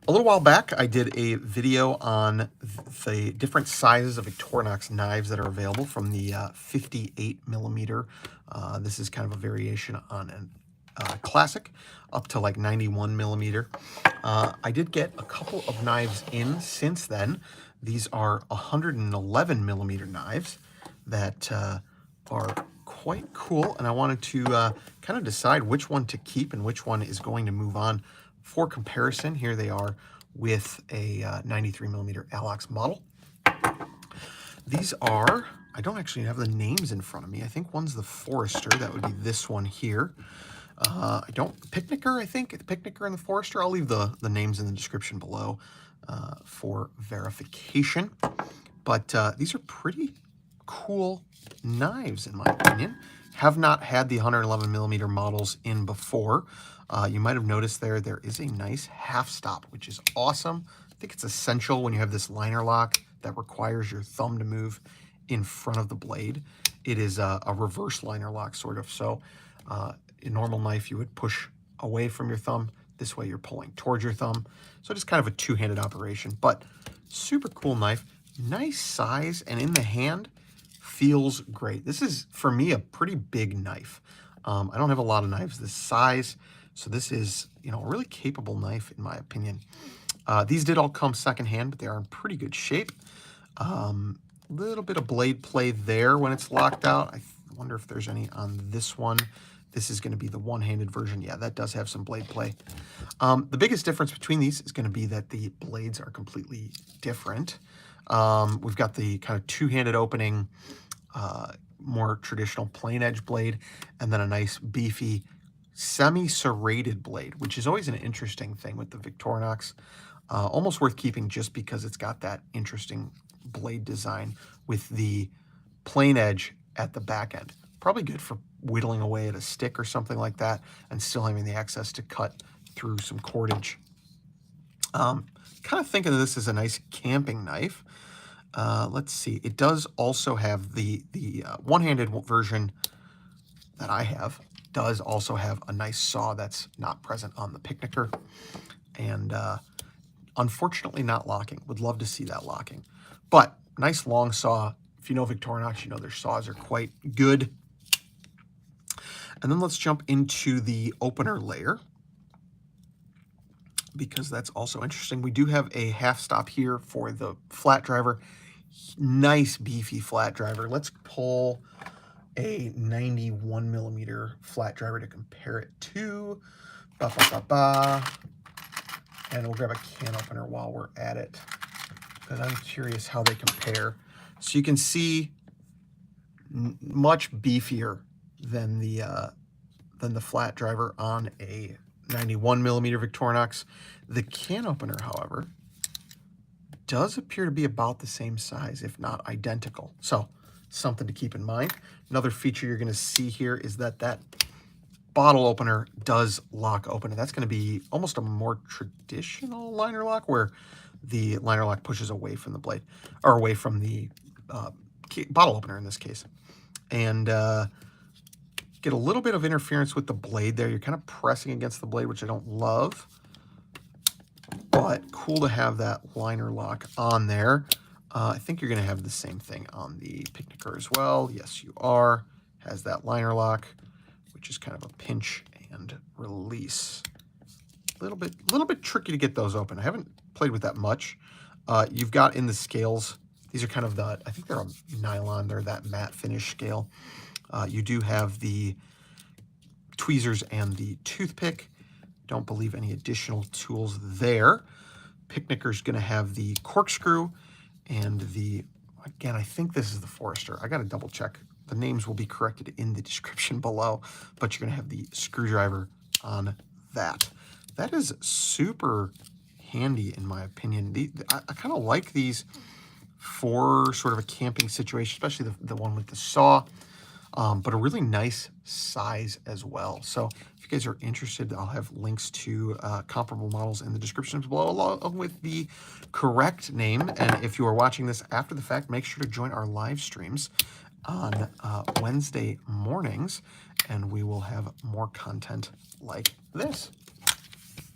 A little while back, I did a video on the different sizes of Victorinox knives that are available from the 58 millimeter. This is kind of a variation on a classic up to like 91 millimeter. I did get a couple of knives in since then. These are 111 millimeter knives that are quite cool, and I wanted to kind of decide which one to keep and which one is going to move on. For comparison, here they are with a 93 millimeter Alox model. These are, I don't actually have the names in front of me. I think one's the Forester, that would be this one here. Picnicker, I think, the Picnicker and the Forester. I'll leave the names in the description below for verification. But these are pretty cool knives, in my opinion. Have not had the 111 millimeter models in before. You might have noticed there is a nice half stop, which is awesome. I think it's essential when you have this liner lock that requires your thumb to move in front of the blade. It is a reverse liner lock, sort of. So a normal knife, you would push away from your thumb. This way you're pulling towards your thumb. So just kind of a two-handed operation, but super cool knife. Nice size, and in the hand, feels great. This is, for me, a pretty big knife. I don't have a lot of knives this size, so this is, a really capable knife, in my opinion. These did all come secondhand, but they are in pretty good shape. Little bit of blade play there when it's locked out. I wonder if there's any on this one. This is going to be the one-handed version. Yeah, that does have some blade play. The biggest difference between these is going to be that the blades are completely different. We've got the kind of two-handed opening, more traditional plain edge blade, and then a nice beefy semi-serrated blade, which is always an interesting thing with the Victorinox. Almost worth keeping just because it's got that interesting blade design with the plain edge at the back end. Probably good for whittling away at a stick or something like that and still having the access to cut through some cordage. Kind of thinking of this as a nice camping knife. Let's see. It does also have the one-handed version that I have does also have a nice saw that's not present on the Picnicker, and unfortunately not locking. Would love to see that locking, but nice long saw. If you know Victorinox, you know their saws are quite good. And then let's jump into the opener layer, because that's also interesting. We do have a half stop here for the flat driver. Nice beefy flat driver. Let's pull a 91 millimeter flat driver to compare it to. And we'll grab a can opener while we're at it, because I'm curious how they compare. So you can see much beefier than the flat driver on a 91 millimeter Victorinox. The can opener, however, does appear to be about the same size, if not identical. So something to keep in mind. Another feature you're going to see here is that bottle opener does lock open, and that's going to be almost a more traditional liner lock, where the liner lock pushes away from the blade, or away from the bottle opener in this case, and get a little bit of interference with the blade there. You're kind of pressing against the blade, which I don't love, but cool to have that liner lock on there. I think you're going to have the same thing on the Picnicker as well. Yes, you are. Has that liner lock, which is kind of a pinch and release. A little bit tricky to get those open. I haven't played with that much. You've got in the scales, these are kind of I think they're a nylon. They're that matte finish scale. You do have the tweezers and the toothpick. Don't believe any additional tools there. Picnicker's going to have the corkscrew and again, I think this is the Forester. I got to double check. The names will be corrected in the description below, but you're going to have the screwdriver on that. That is super handy, in my opinion. I kind of like these for sort of a camping situation, especially the one with the saw, but a really nice size as well. So if you guys are interested, I'll have links to comparable models in the description below, along with the correct name. And if you are watching this after the fact, make sure to join our live streams on Wednesday mornings, and we will have more content like this.